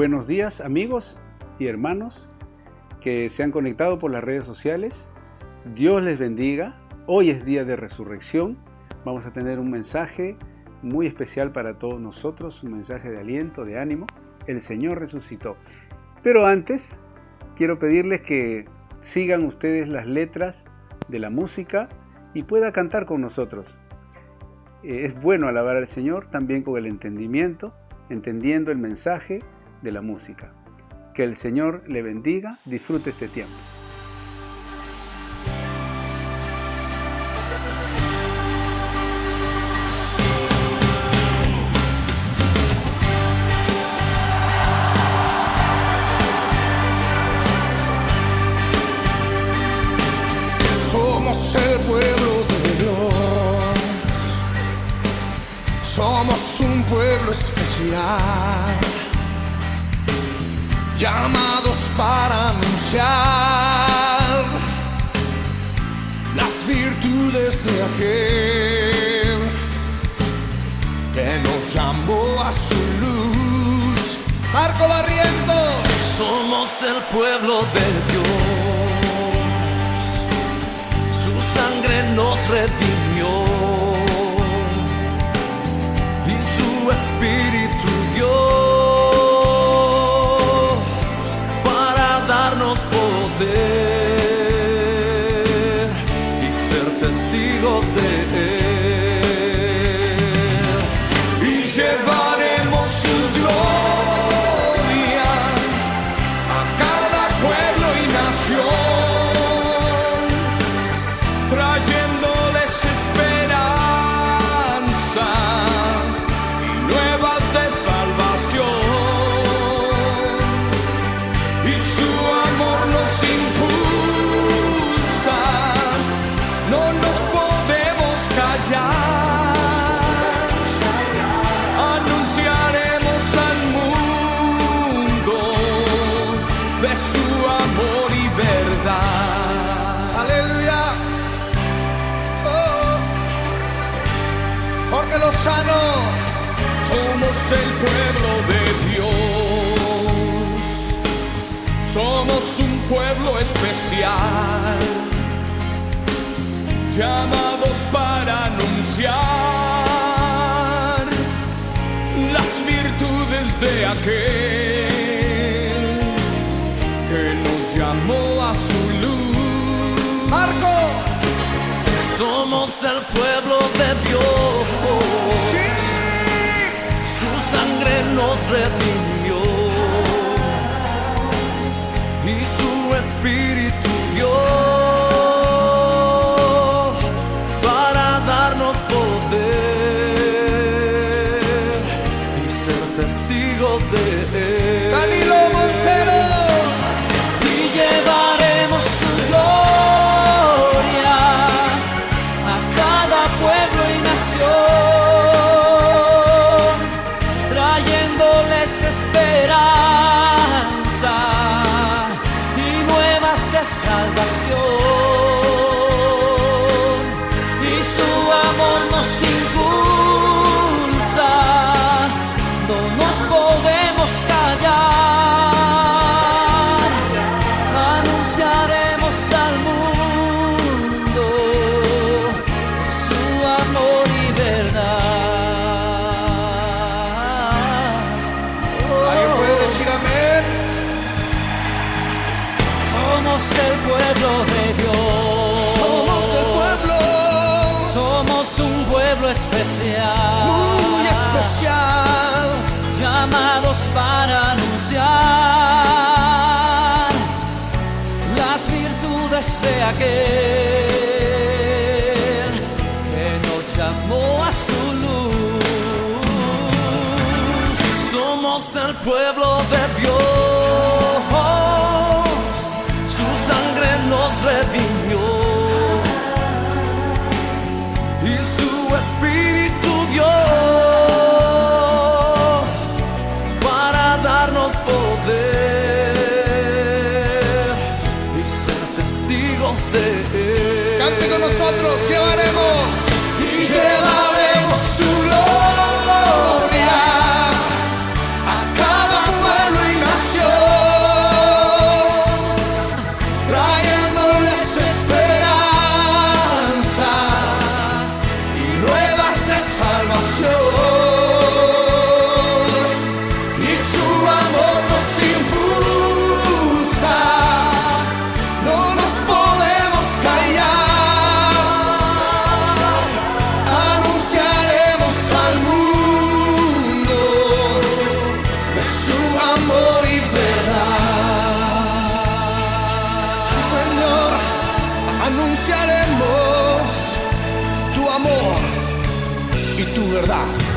Buenos días amigos y hermanos que se han conectado por las redes sociales. Dios les bendiga. Hoy es día de resurrección. Vamos a tener un mensaje muy especial para todos nosotros, un mensaje de aliento, de ánimo. El Señor resucitó. Pero antes quiero pedirles que sigan ustedes las letras de la música y pueda cantar con nosotros. Es bueno alabar al Señor también con el entendimiento, entendiendo el mensaje de la música. Que el Señor le bendiga, disfrute este tiempo. Somos el pueblo de Dios, somos un pueblo especial, llamados para anunciar las virtudes de aquel que nos llamó a su luz. Marco Barrientos. Somos el pueblo de Dios, su sangre nos redimió y su espíritu dio para darnos poder y ser testigos de él. Y llevaremos su gloria a cada pueblo y nación, trayéndoles esperanza y nuevas de salvación. Y su amor nos impulsa, no nos podemos callar. Anunciaremos al mundo de su amor y verdad. Aleluya. Jorge Lozano, somos el pueblo de Dios, somos un pueblo especial, llamados para anunciar las virtudes de aquel que nos llamó a su luz. Marco. Somos el pueblo de Dios, sí. Su sangre nos redimió y su espíritu dio para darnos poder y ser testigos de él. Danilo Montero. Y llevaremos su gloria a cada pueblo y nación, trayéndoles esperanza y nuevas de salvación. Y su amor nos impulsa, no nos podemos callar. Anunciaremos al mundo su amor y verdad. ¿Alguien puede decir amén? Somos el pueblo de Dios, Somos el pueblo somos un pueblo especial, muy especial, llamados para anunciar las virtudes de aquel que nos llamó a su luz. Somos el pueblo de Dios, su sangre nos redimió y su espíritu dio para darnos poder y ser testigos de él. cante con nosotros, llevaremos Y llevaremos su gloria a cada pueblo y libertad.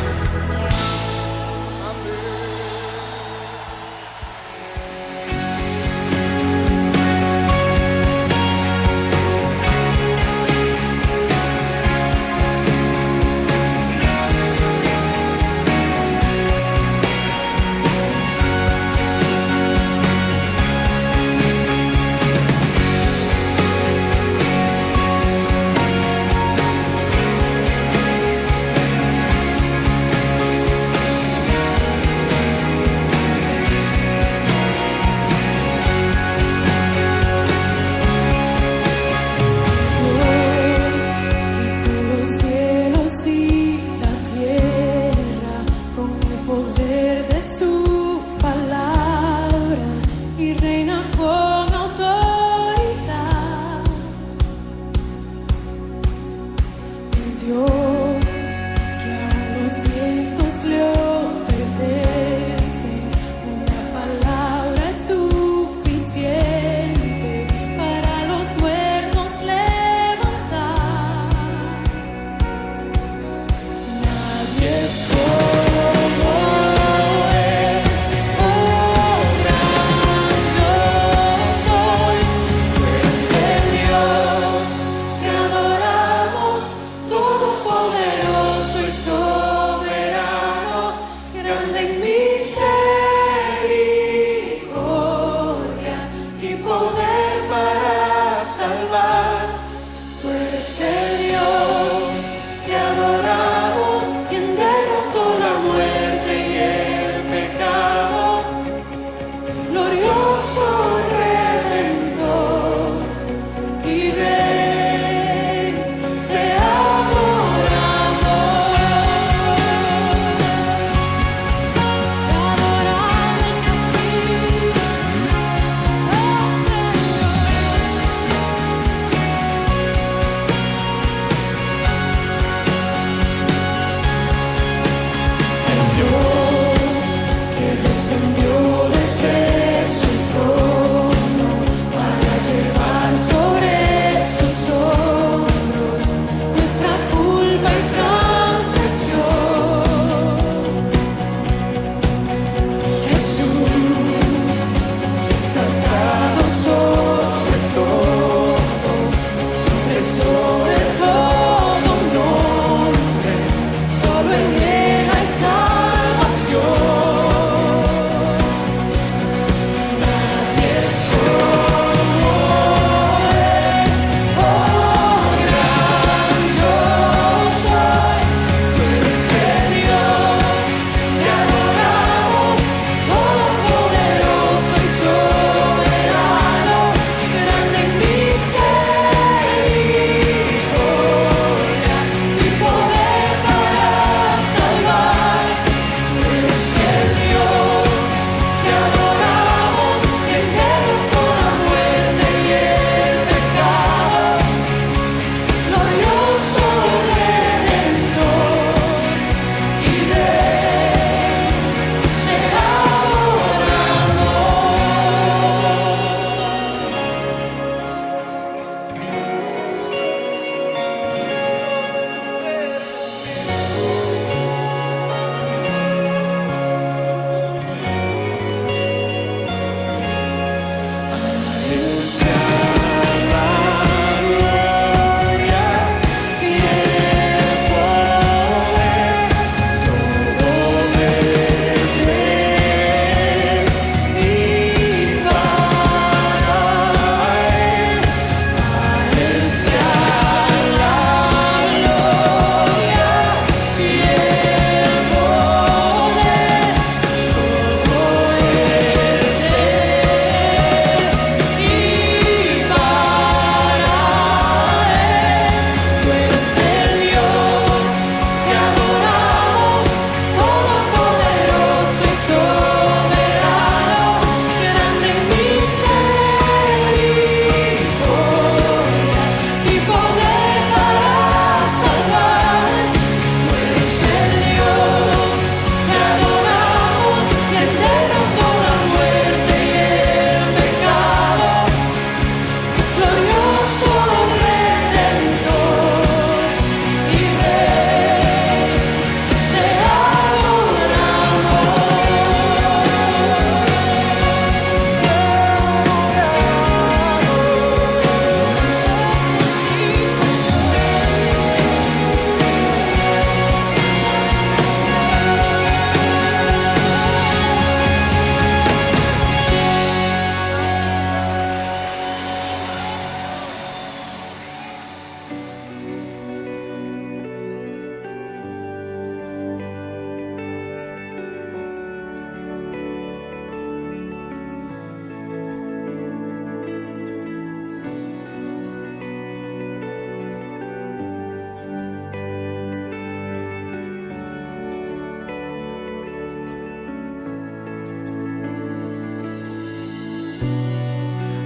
Oh, grandioso.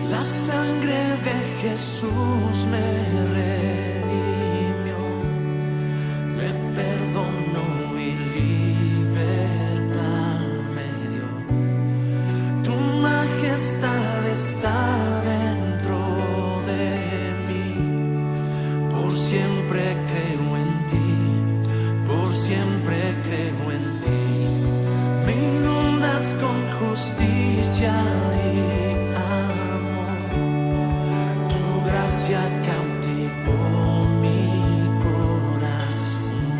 La sangre de Jesús me redimió, me perdonó y libertad me dio. Tu majestad está dentro de mí, por siempre creo en ti, por siempre creo en ti. Me inundas con justicia y amor, tu gracia cautivó mi corazón,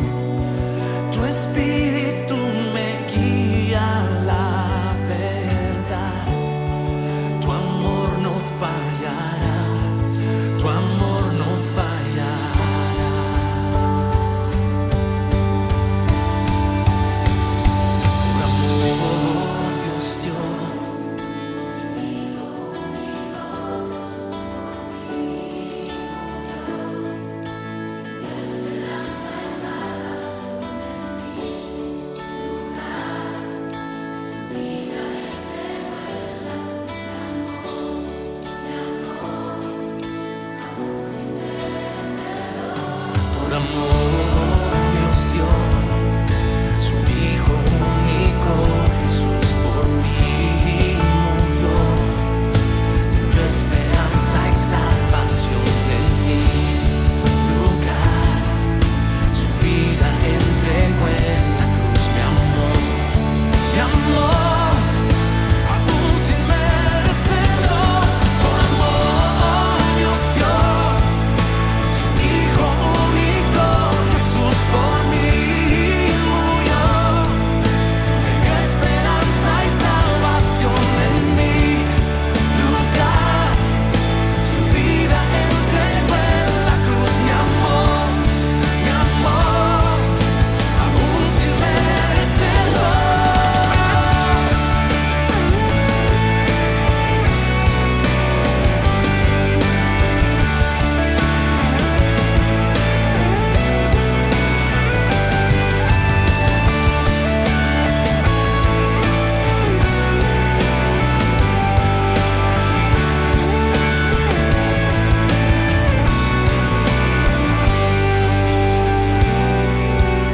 tu espíritu me guía a la verdad, tu amor no fallará, tu amor no fallará. Por amor Dios dio por amor Dios dio su Hijo único, Jesús por mí murió, dio esperanza y salvación en mi lugar, su vida entregó en la cruz, mi amor, aún sin merecerlo, por amor Dios dio su Hijo único, Jesús por mí murió, me dio esperanza y salvación en mi lugar, su vida entregó en la cruz, mi amor, aún sin merecerlo.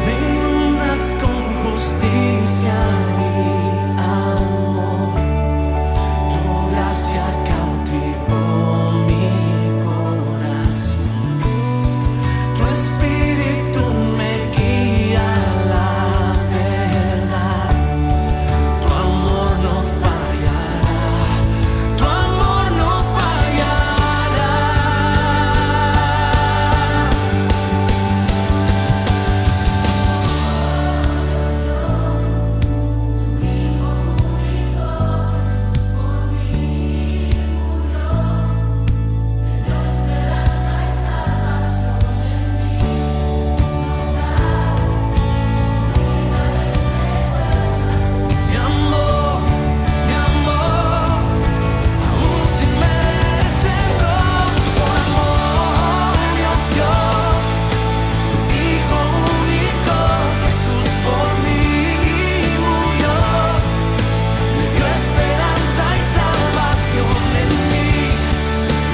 Me inundas con justicia y amor, tu gracia cautivó mi corazón, tu espíritu me guía a la verdad, tu amor no fallará, tu amor no fallará. Mi amor, aún sin merecerlo, por amor Dios dio su Hijo único, Jesús por mí murió, me dio esperanza y salvación en mi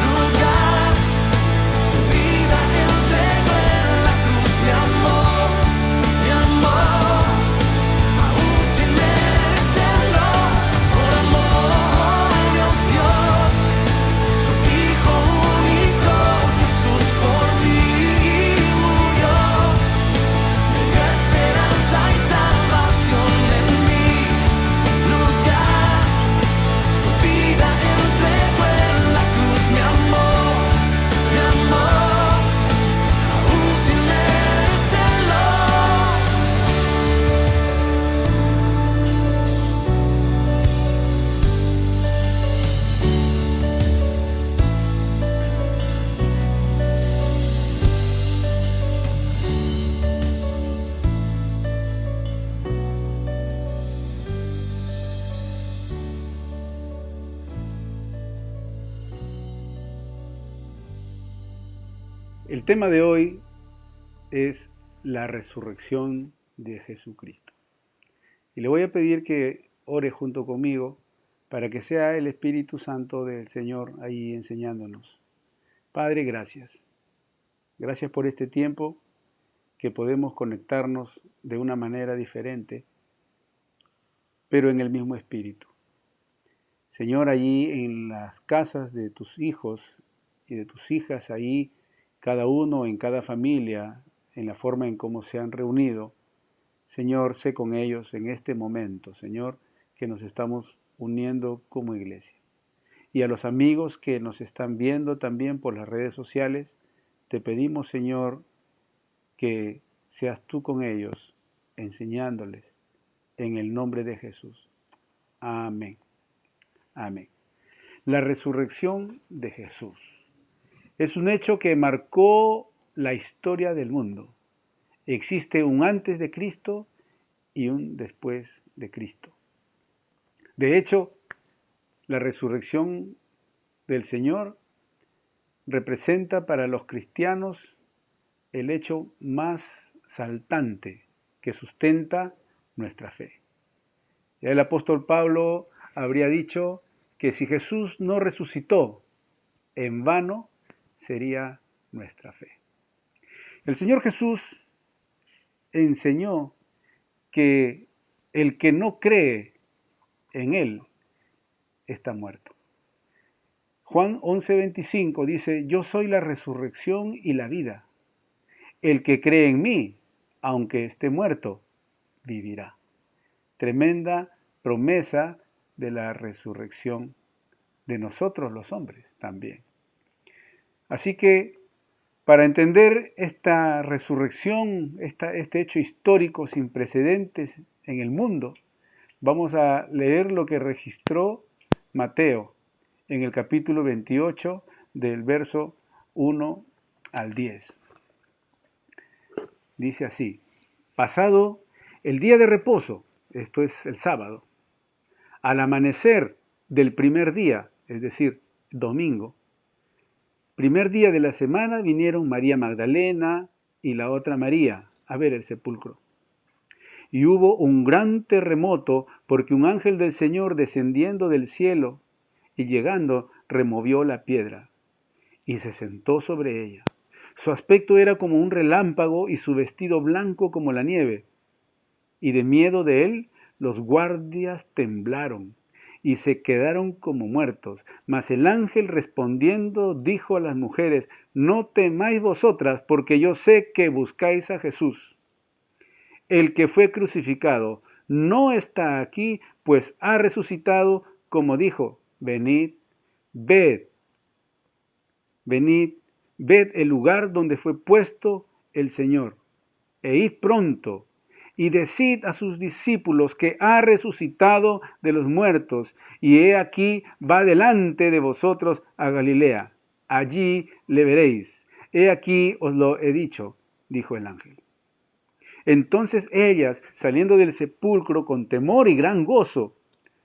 lugar, su vida entregó en la cruz, mi amor, aún sin merecerlo, por amor Dios dio su Hijo único, Jesús por mí murió, me dio esperanza y salvación en mi lugar, su vida entregó en la cruz, mi amor, aún sin merecerlo. El tema de hoy es la resurrección de Jesucristo. Y le voy a pedir que ore junto conmigo para que sea el Espíritu Santo del Señor ahí enseñándonos. Padre, gracias. Gracias por este tiempo que podemos conectarnos de una manera diferente, pero en el mismo Espíritu. Señor, allí en las casas de tus hijos y de tus hijas, ahí cada uno en cada familia, en la forma en cómo se han reunido, Señor, sé con ellos en este momento, Señor, que nos estamos uniendo como iglesia. Y a los amigos que nos están viendo también por las redes sociales, te pedimos, Señor, que seas tú con ellos, enseñándoles en el nombre de Jesús. Amén. Amén. La resurrección de Jesús es un hecho que marcó la historia del mundo. Existe un antes de Cristo y un después de Cristo. De hecho, la resurrección del Señor representa para los cristianos el hecho más saltante que sustenta nuestra fe. Ya el apóstol Pablo habría dicho que si Jesús no resucitó, en vano sería nuestra fe. El Señor Jesús enseñó que el que no cree en Él está muerto. Juan 11:25 dice, yo soy la resurrección y la vida. El que cree en mí, aunque esté muerto, vivirá. Tremenda promesa de la resurrección de nosotros los hombres también. Así que para entender esta resurrección, este hecho histórico sin precedentes en el mundo, vamos a leer lo que registró Mateo en el capítulo 28 del verso 1 al 10. Dice así, pasado el día de reposo, esto es el sábado, al amanecer del primer día, es decir, domingo, primer día de la semana, vinieron María Magdalena y la otra María a ver el sepulcro. Y hubo un gran terremoto porque un ángel del Señor descendiendo del cielo y llegando removió la piedra y se sentó sobre ella. Su aspecto era como un relámpago y su vestido blanco como la nieve. Y de miedo de él, los guardias temblaron y se quedaron como muertos. Mas el ángel respondiendo dijo a las mujeres, no temáis vosotras, porque yo sé que buscáis a Jesús, el que fue crucificado. No está aquí, pues ha resucitado, como dijo, venid, ved el lugar donde fue puesto el Señor, e id pronto, y decid a sus discípulos que ha resucitado de los muertos, y he aquí va delante de vosotros a Galilea. Allí le veréis. He aquí os lo he dicho, dijo el ángel. Entonces ellas, saliendo del sepulcro con temor y gran gozo,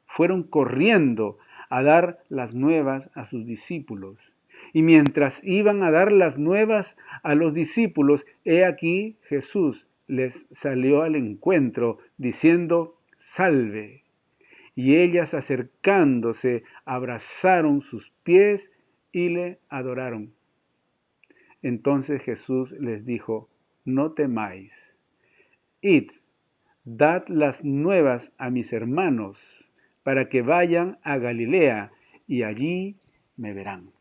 fueron corriendo a dar las nuevas a sus discípulos. Y mientras iban a dar las nuevas a los discípulos, he aquí Jesús les salió al encuentro, diciendo, salve. Y ellas acercándose, abrazaron sus pies y le adoraron. Entonces Jesús les dijo, no temáis. Id, dad las nuevas a mis hermanos, para que vayan a Galilea, y allí me verán.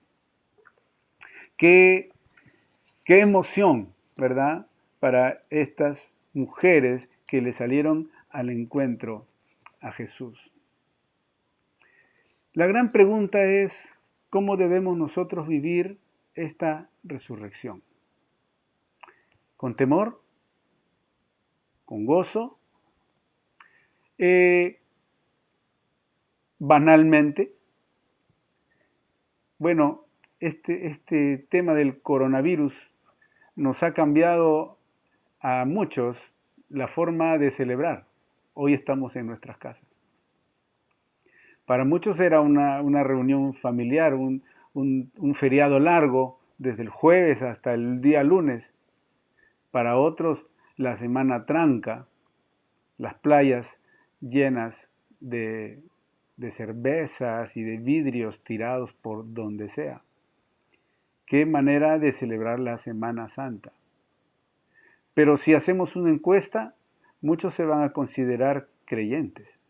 Qué emoción, ¿verdad? Para estas mujeres que le salieron al encuentro a Jesús. La gran pregunta es, ¿cómo debemos nosotros vivir esta resurrección? ¿Con temor? ¿Con gozo? ¿Banalmente? Bueno, este tema del coronavirus nos ha cambiado a muchos la forma de celebrar. Hoy estamos en nuestras casas. Para muchos era una reunión familiar, un feriado largo, desde el jueves hasta el día lunes. Para otros, la semana tranca, las playas llenas de de cervezas y de vidrios tirados por donde sea. Qué manera de celebrar la Semana Santa. Pero si hacemos una encuesta, muchos se van a considerar creyentes,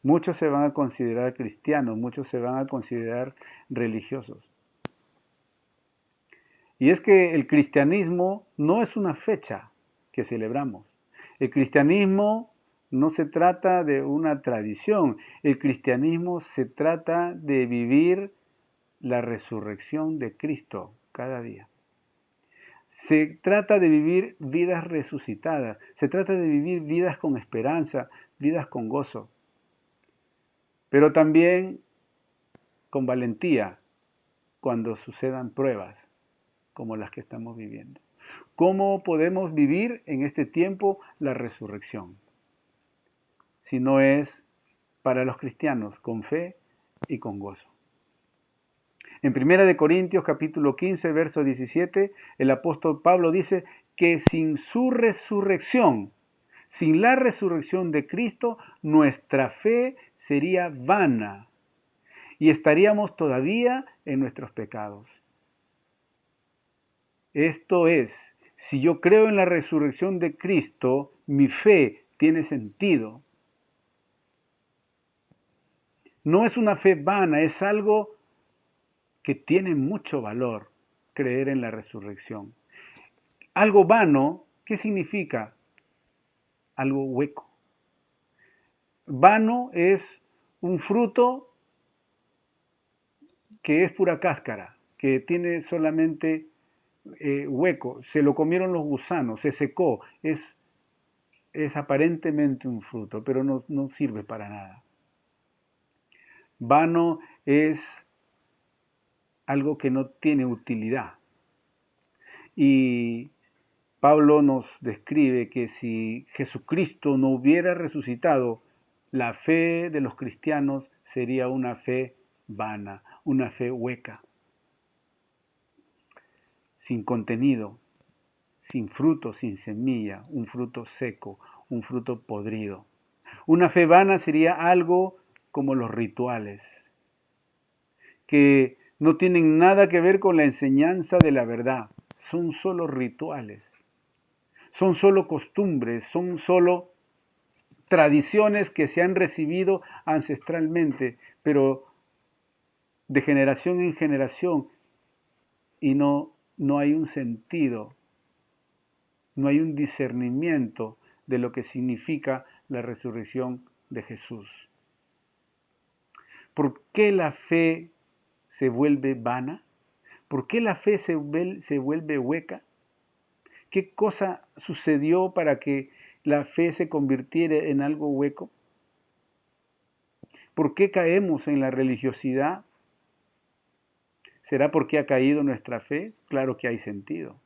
muchos se van a considerar cristianos, muchos se van a considerar religiosos. Y es que el cristianismo no es una fecha que celebramos. El cristianismo no se trata de una tradición. El cristianismo se trata de vivir la resurrección de Cristo cada día. Se trata de vivir vidas resucitadas. Se trata de vivir vidas con esperanza, vidas con gozo. Pero también con valentía cuando sucedan pruebas como las que estamos viviendo. ¿Cómo podemos vivir en este tiempo la resurrección? Si no es para los cristianos con fe y con gozo. En 1 Corintios capítulo 15, verso 17, el apóstol Pablo dice que sin su resurrección, sin la resurrección de Cristo, nuestra fe sería vana y estaríamos todavía en nuestros pecados. Esto es, si yo creo en la resurrección de Cristo, mi fe tiene sentido. No es una fe vana, es algo que tiene mucho valor, creer en la resurrección. Algo vano, ¿qué significa? Algo hueco. Vano es un fruto que es pura cáscara, que tiene solamente hueco. Se lo comieron los gusanos, se secó. Es aparentemente un fruto, pero no sirve para nada. Vano es algo que no tiene utilidad. Y Pablo nos describe que si Jesucristo no hubiera resucitado, la fe de los cristianos sería una fe vana, una fe hueca, sin contenido, sin fruto, sin semilla, un fruto seco, un fruto podrido. Una fe vana sería algo como los rituales, que no tienen nada que ver con la enseñanza de la verdad, son solo rituales. Son solo costumbres, son solo tradiciones que se han recibido ancestralmente, pero de generación en generación, y no hay un sentido, no hay un discernimiento de lo que significa la resurrección de Jesús. ¿Por qué la fe se vuelve vana? ¿Por qué la fe se vuelve hueca? ¿Qué cosa sucedió para que la fe se convirtiera en algo hueco? ¿Por qué caemos en la religiosidad? ¿Será porque ha caído nuestra fe? Claro que hay sentido.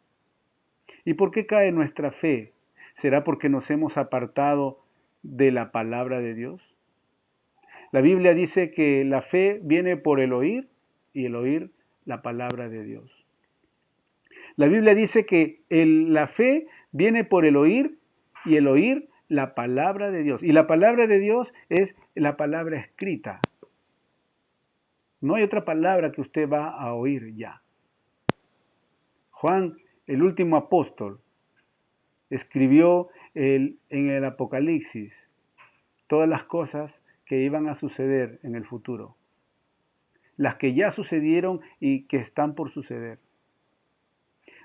¿Y por qué cae nuestra fe? ¿Será porque nos hemos apartado de la palabra de Dios? La Biblia dice que la fe viene por el oír y el oír la palabra de Dios. La Biblia dice que la fe viene por el oír y el oír la palabra de Dios. Y la palabra de Dios es la palabra escrita. No hay otra palabra que usted va a oír ya. Juan, el último apóstol, escribió en el Apocalipsis todas las cosas que iban a suceder en el futuro. Las que ya sucedieron y que están por suceder.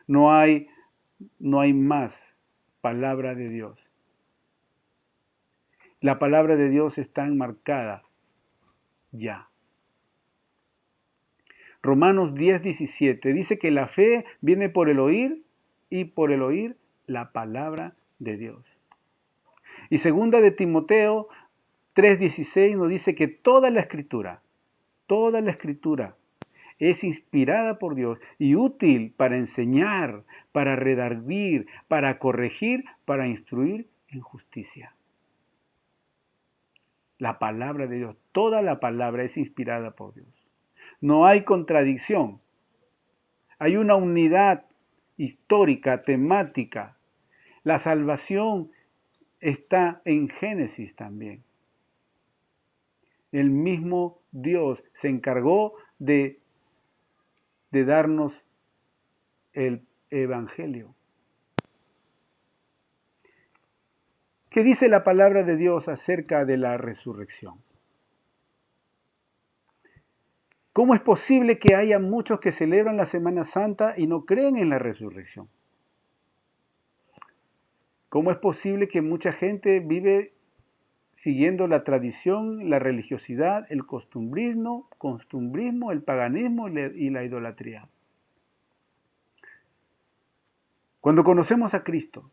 No hay más palabra de Dios. La palabra de Dios está enmarcada ya. Romanos 10:17 dice que la fe viene por el oír y por el oír la palabra de Dios. Y segunda de Timoteo 3:16 nos dice que toda la escritura es inspirada por Dios y útil para enseñar, para redarguir, para corregir, para instruir en justicia. La palabra de Dios, toda la palabra es inspirada por Dios. No hay contradicción. Hay una unidad histórica, temática. La salvación está en Génesis también. El mismo Dios se encargó de darnos el Evangelio. ¿Qué dice la palabra de Dios acerca de la resurrección? ¿Cómo es posible que haya muchos que celebran la Semana Santa y no creen en la resurrección? ¿Cómo es posible que mucha gente vive siguiendo la tradición, la religiosidad, el costumbrismo, el paganismo y la idolatría? Cuando conocemos a Cristo,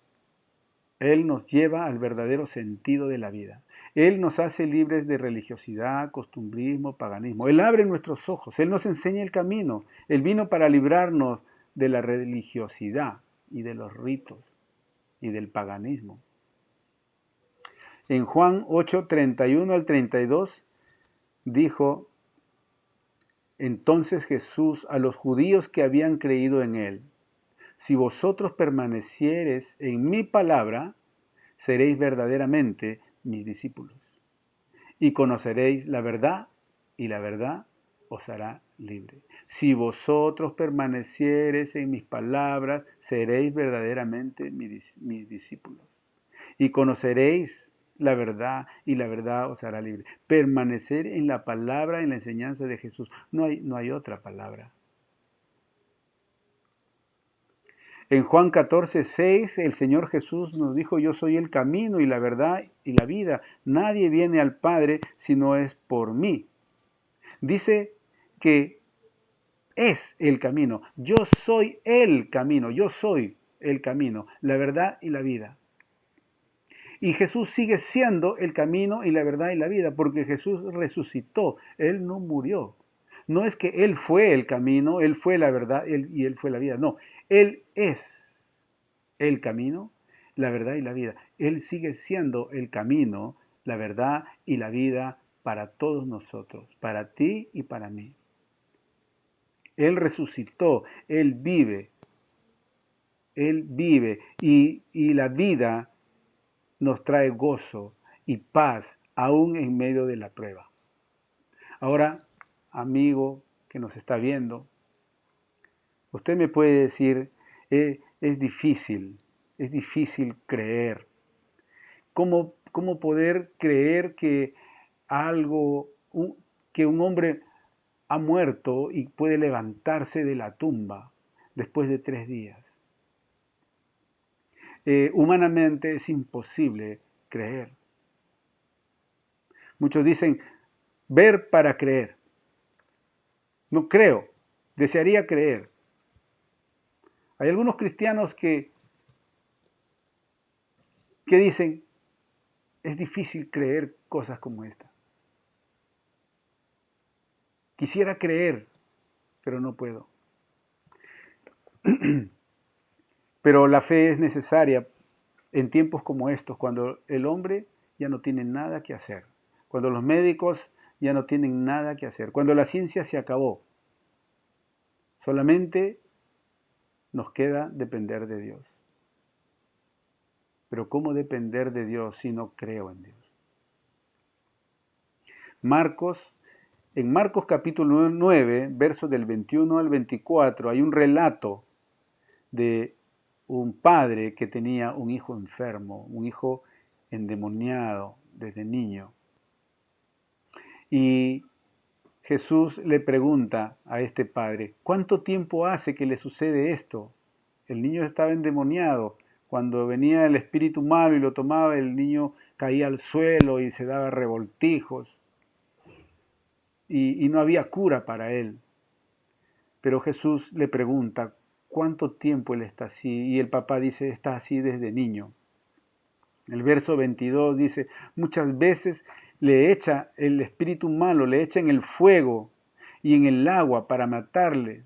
Él nos lleva al verdadero sentido de la vida. Él nos hace libres de religiosidad, costumbrismo, paganismo. Él abre nuestros ojos, Él nos enseña el camino. Él vino para librarnos de la religiosidad y de los ritos y del paganismo. En Juan 8, 31 al 32 dijo: entonces Jesús a los judíos que habían creído en Él: si vosotros permaneciereis en mi palabra, seréis verdaderamente mis discípulos, y conoceréis la verdad, y la verdad os hará libre. Si vosotros permaneciereis en mis palabras, seréis verdaderamente mis discípulos, y conoceréis la verdad, y la verdad os hará libre. Permanecer en la palabra, en la enseñanza de Jesús. No hay otra palabra. En Juan 14, 6, el Señor Jesús nos dijo: yo soy el camino y la verdad y la vida. Nadie viene al Padre si no es por mí. Dice que es el camino. Yo soy el camino. Yo soy el camino, la verdad y la vida. Y Jesús sigue siendo el camino y la verdad y la vida, porque Jesús resucitó. Él no murió. No es que Él fue el camino, Él fue la verdad y Él fue la vida. No, Él es el camino, la verdad y la vida. Él sigue siendo el camino, la verdad y la vida para todos nosotros, para ti y para mí. Él resucitó, Él vive y la vida nos trae gozo y paz aún en medio de la prueba. Ahora, amigo que nos está viendo, usted me puede decir: es difícil creer. ¿Cómo poder creer que que un hombre ha muerto y puede levantarse de la tumba después de 3 días? Humanamente es imposible creer. Muchos dicen: ver para creer. No creo, desearía creer. Hay algunos cristianos que dicen: es difícil creer cosas como esta. Quisiera creer, pero no puedo. Pero la fe es necesaria en tiempos como estos, cuando el hombre ya no tiene nada que hacer, cuando los médicos ya no tienen nada que hacer, cuando la ciencia se acabó. Solamente nos queda depender de Dios. Pero ¿cómo depender de Dios si no creo en Dios? En Marcos capítulo 9, versos del 21 al 24, hay un relato de un padre que tenía un hijo enfermo, un hijo endemoniado desde niño. Y Jesús le pregunta a este padre: ¿cuánto tiempo hace que le sucede esto? El niño estaba endemoniado. Cuando venía el espíritu malo y lo tomaba, el niño caía al suelo y se daba revoltijos. Y no había cura para él. Pero Jesús le pregunta: ¿cuánto tiempo él está así? Y el papá dice: está así desde niño. El verso 22 dice: muchas veces le echa el espíritu malo, le echa en el fuego y en el agua para matarle.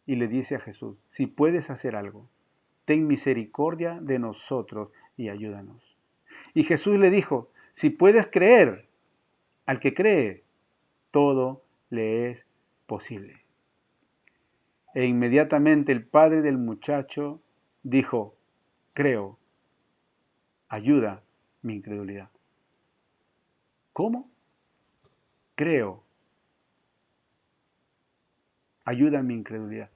Y le dice a Jesús: si puedes hacer algo, ten misericordia de nosotros y ayúdanos. Y Jesús le dijo: si puedes creer, al que cree, todo le es posible. E inmediatamente el padre del muchacho dijo: creo, ayuda mi incredulidad. ¿Cómo? Creo. Ayuda a mi incredulidad.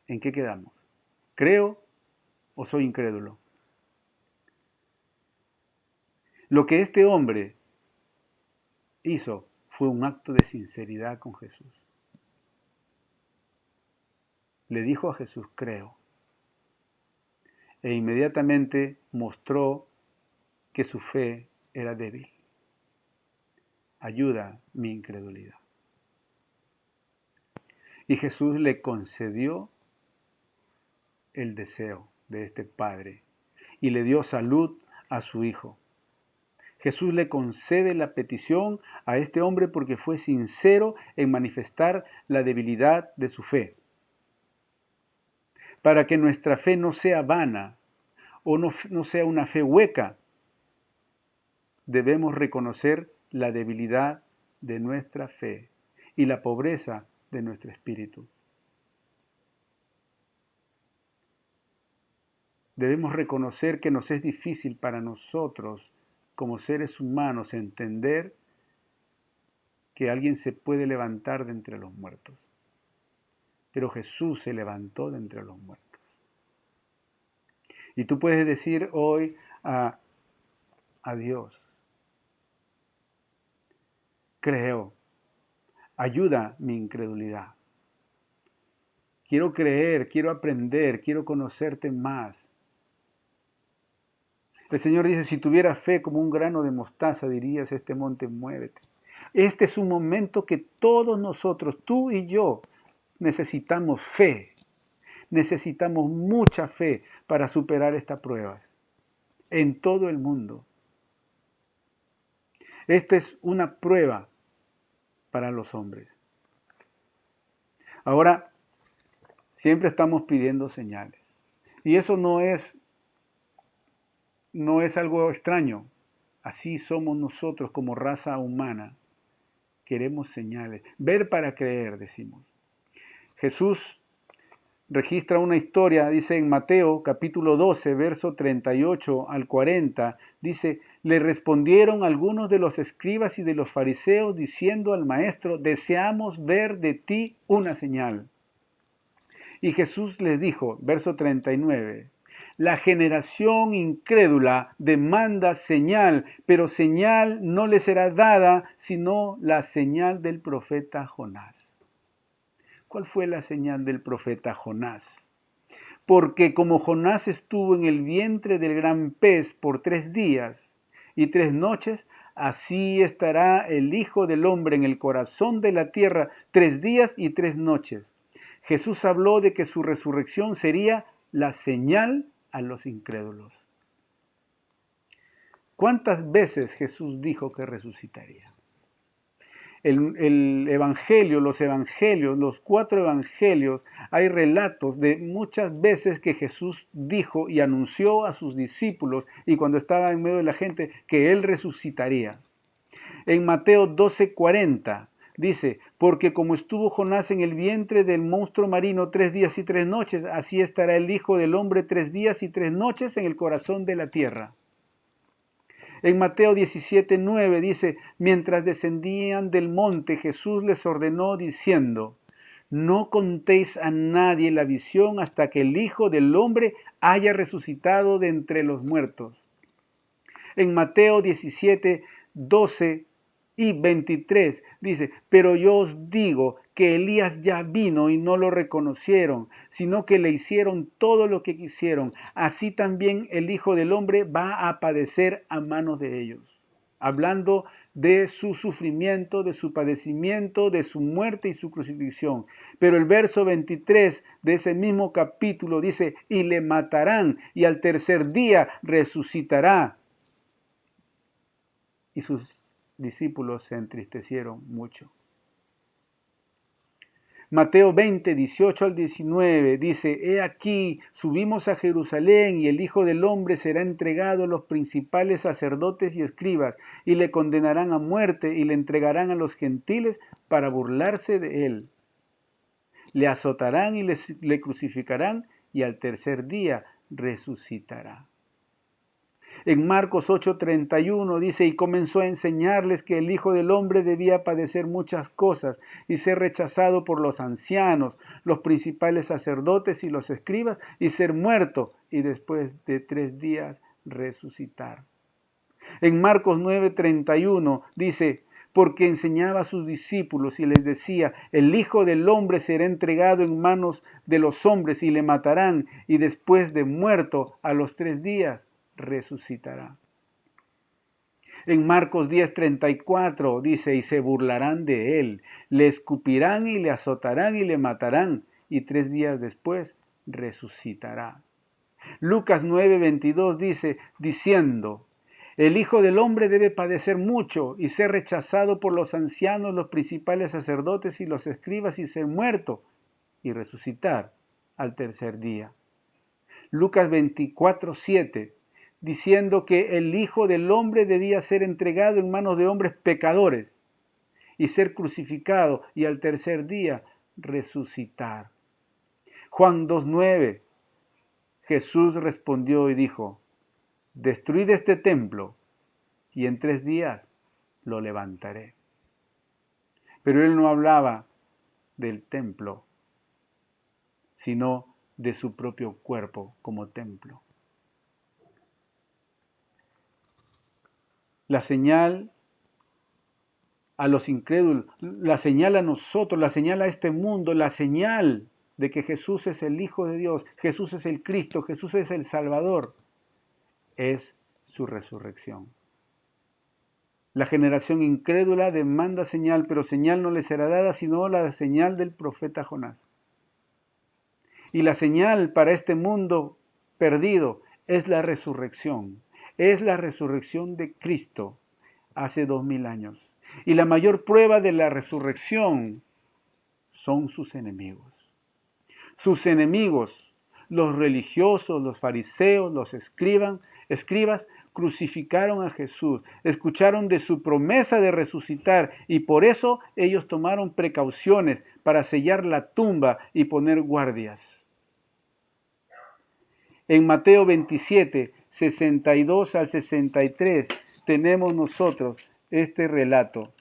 ¿En qué quedamos? ¿Creo o soy incrédulo? Lo que este hombre hizo fue un acto de sinceridad con Jesús. Le dijo a Jesús, creo. E inmediatamente mostró que su fe era débil. Ayuda mi incredulidad. Y Jesús le concedió el deseo de este padre y le dio salud a su hijo. Jesús le concede la petición a este hombre porque fue sincero en manifestar la debilidad de su fe. Para que nuestra fe no sea vana o no sea una fe hueca, debemos reconocer la debilidad de nuestra fe y la pobreza de nuestro espíritu. Debemos reconocer que nos es difícil para nosotros, como seres humanos, entender que alguien se puede levantar de entre los muertos. Pero Jesús se levantó de entre los muertos. Y tú puedes decir hoy a Dios, creo, ayuda mi incredulidad. Quiero creer, quiero aprender, quiero conocerte más. El Señor dice, si tuvieras fe como un grano de mostaza, dirías a este monte, muévete. Este es un momento que todos nosotros, tú y yo, necesitamos fe. Necesitamos mucha fe para superar estas pruebas en todo el mundo. Esta es una prueba para los hombres. Ahora, siempre estamos pidiendo señales. Y eso no es algo extraño. Así somos nosotros como raza humana. Queremos señales. Ver para creer, decimos. Jesús registra una historia, dice en Mateo capítulo 12, verso 38 al 40, dice, le respondieron algunos de los escribas y de los fariseos diciendo al maestro, deseamos ver de ti una señal. Y Jesús les dijo, verso 39, la generación incrédula demanda señal, pero señal no le será dada sino la señal del profeta Jonás. ¿Cuál fue la señal del profeta Jonás? Porque como Jonás estuvo en el vientre del gran pez por 3 días y 3 noches, así estará el Hijo del Hombre en el corazón de la tierra 3 días y 3 noches. Jesús habló de que su resurrección sería la señal a los incrédulos. ¿Cuántas veces Jesús dijo que resucitaría? El evangelio, los 4 evangelios, hay relatos de muchas veces que Jesús dijo y anunció a sus discípulos y cuando estaba en medio de la gente que Él resucitaría. En Mateo 12:40 dice, porque como estuvo Jonás en el vientre del monstruo marino 3 días y 3 noches, así estará el Hijo del Hombre 3 días y 3 noches en el corazón de la tierra. En Mateo 17:9 dice, mientras descendían del monte, Jesús les ordenó diciendo, no contéis a nadie la visión hasta que el Hijo del Hombre haya resucitado de entre los muertos. En Mateo 17:12 y 23 dice, pero yo os digo que Elías ya vino y no lo reconocieron, sino que le hicieron todo lo que quisieron. Así también el Hijo del Hombre va a padecer a manos de ellos. Hablando de su sufrimiento, de su padecimiento, de su muerte y su crucifixión. Pero el verso 23 de ese mismo capítulo dice, y le matarán y al tercer día resucitará. Y sus discípulos se entristecieron mucho. Mateo 20, 18 al 19 dice, he aquí, subimos a Jerusalén y el Hijo del Hombre será entregado a los principales sacerdotes y escribas y le condenarán a muerte y le entregarán a los gentiles para burlarse de él. Le azotarán y le crucificarán y al tercer día resucitará. En Marcos 8:31 dice, y comenzó a enseñarles que el Hijo del Hombre debía padecer muchas cosas y ser rechazado por los ancianos, los principales sacerdotes y los escribas, y ser muerto, y después de 3 días resucitar. En Marcos 9:31 dice, porque enseñaba a sus discípulos y les decía, el Hijo del Hombre será entregado en manos de los hombres y le matarán, y después de muerto, a los 3 días, resucitará. En Marcos 10:34 dice, y se burlarán de él, le escupirán y le azotarán y le matarán, y 3 días después resucitará. Lucas 9:22 dice, diciendo, el Hijo del Hombre debe padecer mucho y ser rechazado por los ancianos, los principales sacerdotes y los escribas y ser muerto y resucitar al 3er día. Lucas 24:7 diciendo que el Hijo del Hombre debía ser entregado en manos de hombres pecadores y ser crucificado y al 3er día resucitar. Juan 2:9 Jesús respondió y dijo, destruid este templo y en 3 días lo levantaré. Pero él no hablaba del templo, sino de su propio cuerpo como templo. La señal a los incrédulos, la señal a nosotros, la señal a este mundo, la señal de que Jesús es el Hijo de Dios, Jesús es el Cristo, Jesús es el Salvador, es su resurrección. La generación incrédula demanda señal, pero señal no le será dada sino la señal del profeta Jonás. Y la señal para este mundo perdido es la resurrección. Es la resurrección de Cristo hace 2000 años. Y la mayor prueba de la resurrección son sus enemigos. Sus enemigos, los religiosos, los fariseos, los escribas, crucificaron a Jesús, escucharon de su promesa de resucitar y por eso ellos tomaron precauciones para sellar la tumba y poner guardias. En Mateo 27, 62 al 63, tenemos nosotros este relato.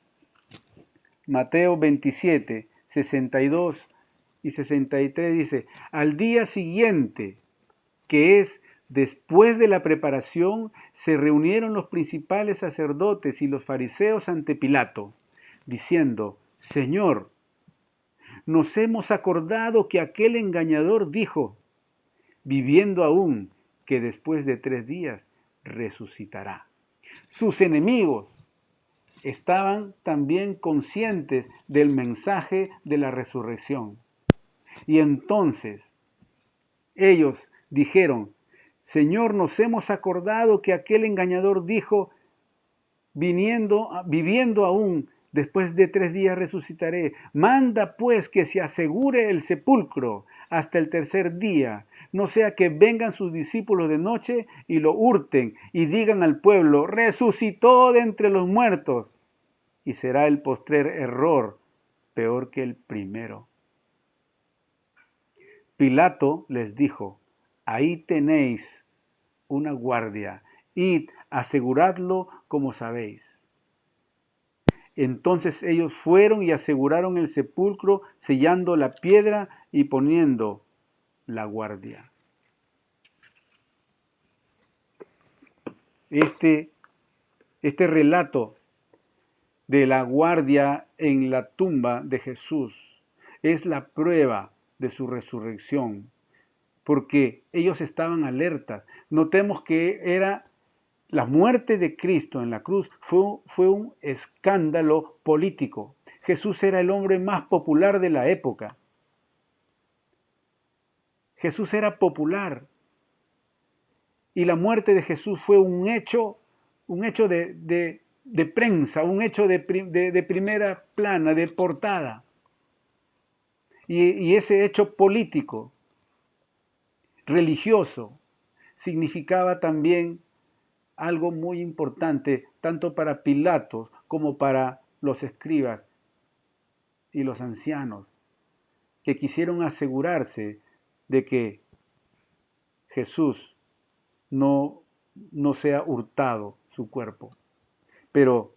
Mateo 27, 62 y 63 dice, al día siguiente, que es después de la preparación, se reunieron los principales sacerdotes y los fariseos ante Pilato, diciendo, Señor, nos hemos acordado que aquel engañador dijo, viviendo aún, que después de 3 días resucitará. Sus enemigos estaban también conscientes del mensaje de la resurrección. Y entonces ellos dijeron, Señor, nos hemos acordado que aquel engañador dijo, viviendo aún, después de 3 días resucitaré. Manda pues que se asegure el sepulcro hasta el 3er día, no sea que vengan sus discípulos de noche y lo hurten y digan al pueblo, resucitó de entre los muertos. Y será el postrer error peor que el primero. Pilato les dijo, ahí tenéis una guardia, id, aseguradlo como sabéis. Entonces ellos fueron y aseguraron el sepulcro, sellando la piedra y poniendo la guardia. Este relato de la guardia en la tumba de Jesús es la prueba de su resurrección, porque ellos estaban alertas. Notemos que era la muerte de Cristo en la cruz fue un escándalo político. Jesús era el hombre más popular de la época. Jesús era popular. Y la muerte de Jesús fue un hecho de prensa, un hecho de primera plana, de portada. Y ese hecho político, religioso, significaba también algo muy importante, tanto para Pilatos como para los escribas y los ancianos, que quisieron asegurarse de que Jesús no no sea hurtado su cuerpo. Pero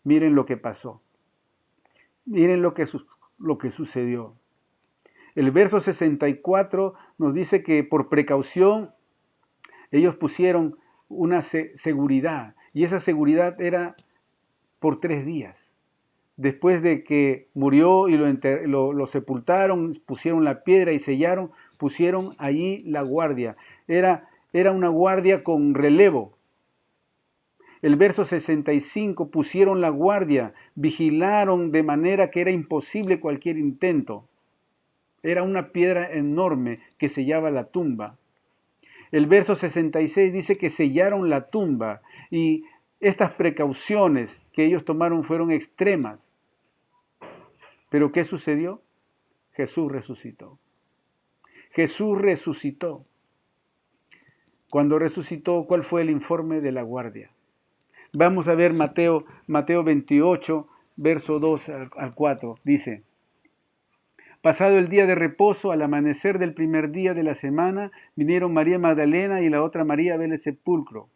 miren lo que pasó. Miren lo que sucedió. El verso 64 nos dice que por precaución ellos pusieron una seguridad, y esa seguridad era por 3 días. Después de que murió y lo sepultaron, pusieron la piedra y sellaron, pusieron allí la guardia. Era una guardia con relevo. El verso 65, pusieron la guardia, vigilaron de manera que era imposible cualquier intento. Era una piedra enorme que sellaba la tumba. El verso 66 dice que sellaron la tumba y estas precauciones que ellos tomaron fueron extremas. ¿Pero qué sucedió? Jesús resucitó. Jesús resucitó. Cuando resucitó, ¿cuál fue el informe de la guardia? Vamos a ver Mateo 28, verso 2 al 4. Dice: pasado el día de reposo, al amanecer del primer día de la semana, vinieron María Magdalena y la otra María a ver el sepulcro.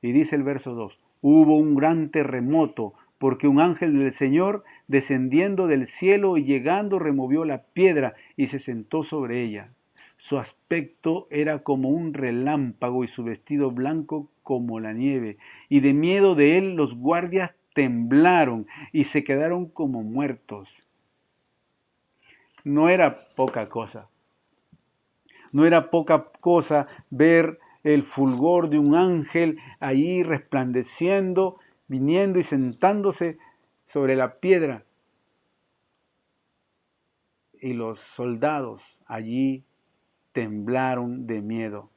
Y dice el verso 2, hubo un gran terremoto, porque un ángel del Señor, descendiendo del cielo y llegando, removió la piedra y se sentó sobre ella. Su aspecto era como un relámpago y su vestido blanco como la nieve. Y de miedo de él los guardias temblaron y se quedaron como muertos. No era poca cosa. No era poca cosa ver el fulgor de un ángel allí resplandeciendo, viniendo y sentándose sobre la piedra. Y los soldados allí temblaron de miedo.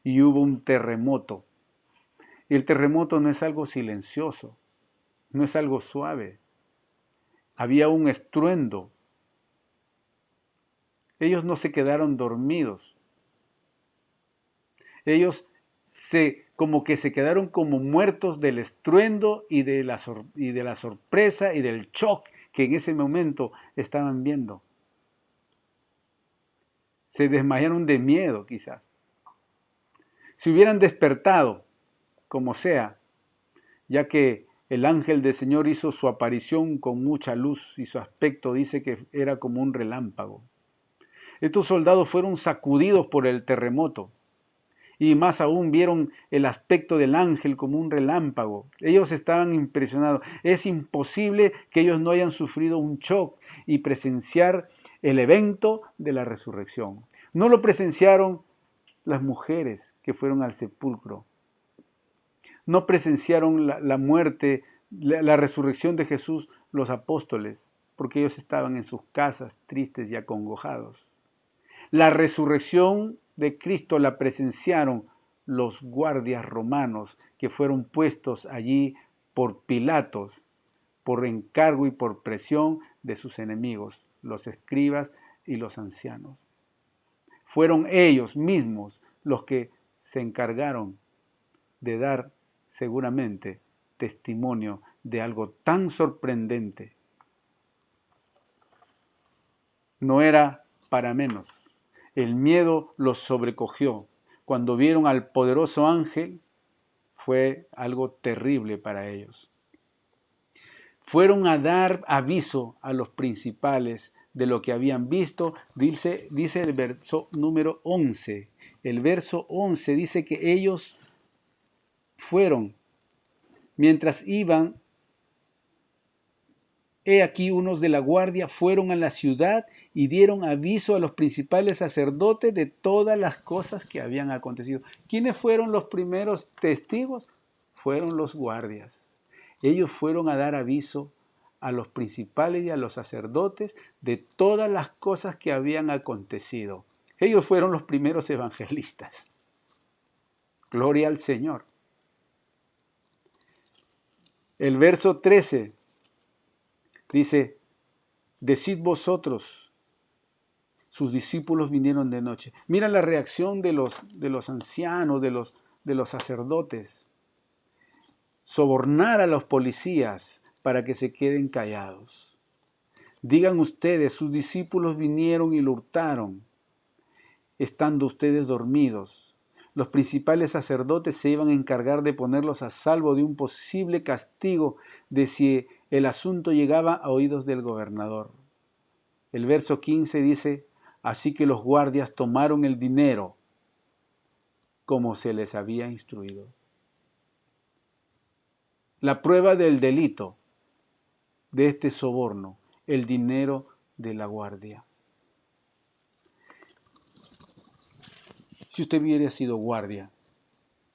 Y hubo un terremoto. Y el terremoto no es algo silencioso, no es algo suave. Había un estruendo. Ellos no se quedaron dormidos. Ellos como que se quedaron como muertos del estruendo y de la sorpresa y del shock que en ese momento estaban viendo. Se desmayaron de miedo quizás. Si hubieran despertado, como sea, ya que el ángel del Señor hizo su aparición con mucha luz y su aspecto dice que era como un relámpago. Estos soldados fueron sacudidos por el terremoto y más aún vieron el aspecto del ángel como un relámpago. Ellos estaban impresionados. Es imposible que ellos no hayan sufrido un shock y presenciar el evento de la resurrección. No lo presenciaron las mujeres que fueron al sepulcro. No presenciaron la muerte, la resurrección de Jesús los apóstoles, porque ellos estaban en sus casas tristes y acongojados. La resurrección de Cristo la presenciaron los guardias romanos que fueron puestos allí por Pilatos, por encargo y por presión de sus enemigos, los escribas y los ancianos. Fueron ellos mismos los que se encargaron de dar seguramente testimonio de algo tan sorprendente. No era para menos. El miedo los sobrecogió. Cuando vieron al poderoso ángel, fue algo terrible para ellos. Fueron a dar aviso a los principales de lo que habían visto, dice el verso número 11. El verso 11 dice que ellos fueron, mientras iban, he aquí unos de la guardia fueron a la ciudad y dieron aviso a los principales sacerdotes de todas las cosas que habían acontecido. ¿Quiénes fueron los primeros testigos? Fueron los guardias. Ellos fueron a dar aviso a los principales y a los sacerdotes de todas las cosas que habían acontecido. Ellos fueron los primeros evangelistas. Gloria al Señor. El verso 13 dice, decid vosotros, sus discípulos vinieron de noche. Mira la reacción de los ancianos, de los sacerdotes. Sobornar a los policías para que se queden callados. Digan ustedes, sus discípulos vinieron y lo hurtaron, estando ustedes dormidos. Los principales sacerdotes se iban a encargar de ponerlos a salvo de un posible castigo de si el asunto llegaba a oídos del gobernador. El verso 15 dice, así que los guardias tomaron el dinero como se les había instruido. La prueba del delito de este soborno, el dinero de la guardia. Si usted hubiera sido guardia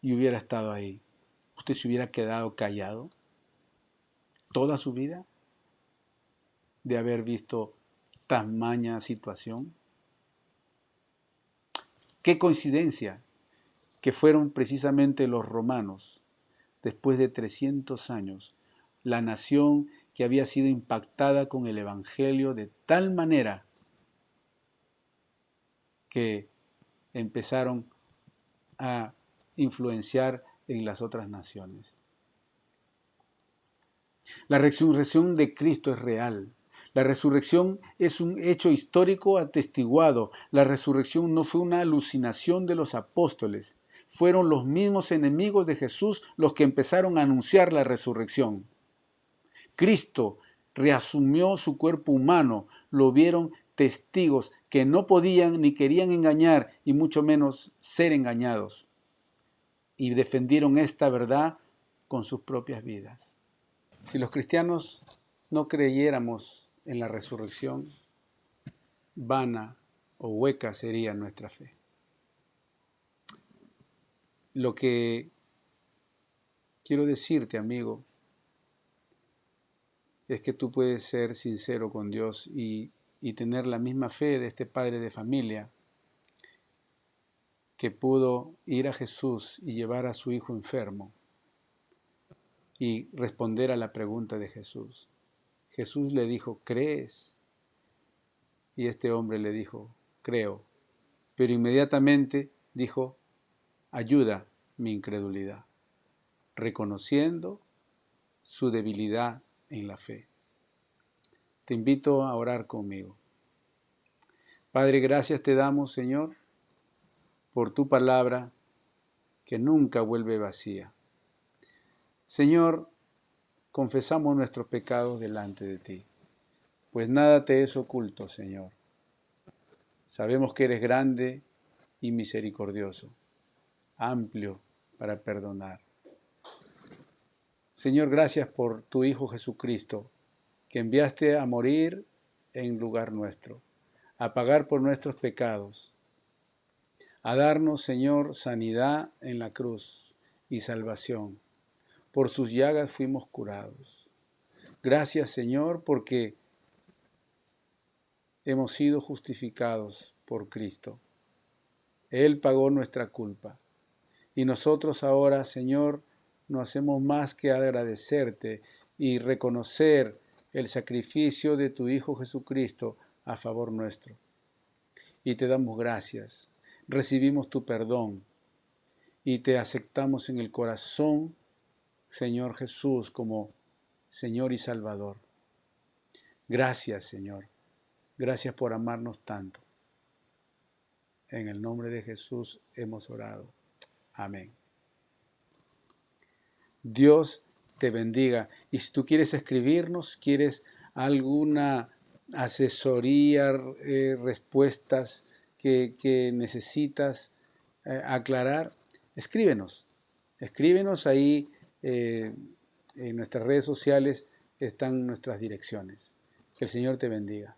y hubiera estado ahí, ¿usted se hubiera quedado callado toda su vida de haber visto tamaña situación? Qué coincidencia que fueron precisamente los romanos, después de 300 años, la nación que había sido impactada con el Evangelio de tal manera que empezaron a influenciar en las otras naciones. La resurrección de Cristo es real. La resurrección es un hecho histórico atestiguado. La resurrección no fue una alucinación de los apóstoles. Fueron los mismos enemigos de Jesús los que empezaron a anunciar la resurrección. Cristo reasumió su cuerpo humano. Lo vieron testigos que no podían ni querían engañar y mucho menos ser engañados. Y defendieron esta verdad con sus propias vidas. Si los cristianos no creyéramos en la resurrección, vana o hueca sería nuestra fe. Lo que quiero decirte, amigo, es que tú puedes ser sincero con Dios y tener la misma fe de este padre de familia que pudo ir a Jesús y llevar a su hijo enfermo y responder a la pregunta de Jesús. Jesús le dijo, ¿crees? Y este hombre le dijo, creo. Pero inmediatamente dijo, ayuda mi incredulidad, reconociendo su debilidad en la fe. Te invito a orar conmigo. Padre, gracias te damos, Señor, por tu palabra que nunca vuelve vacía. Señor, confesamos nuestros pecados delante de ti, pues nada te es oculto, Señor. Sabemos que eres grande y misericordioso, amplio para perdonar. Señor, gracias por tu Hijo Jesucristo, que enviaste a morir en lugar nuestro, a pagar por nuestros pecados, a darnos, Señor, sanidad en la cruz y salvación. Por sus llagas fuimos curados. Gracias, Señor, porque hemos sido justificados por Cristo. Él pagó nuestra culpa. Y nosotros ahora, Señor, no hacemos más que agradecerte y reconocer el sacrificio de tu Hijo Jesucristo a favor nuestro. Y te damos gracias. Recibimos tu perdón y te aceptamos en el corazón, Señor Jesús, como Señor y Salvador. Gracias, Señor. Gracias por amarnos tanto. En el nombre de Jesús hemos orado. Amén. Dios te bendiga. Y si tú quieres escribirnos, quieres alguna asesoría, respuestas que necesitas aclarar, escríbenos. Escríbenos ahí en nuestras redes sociales están nuestras direcciones. Que el Señor te bendiga.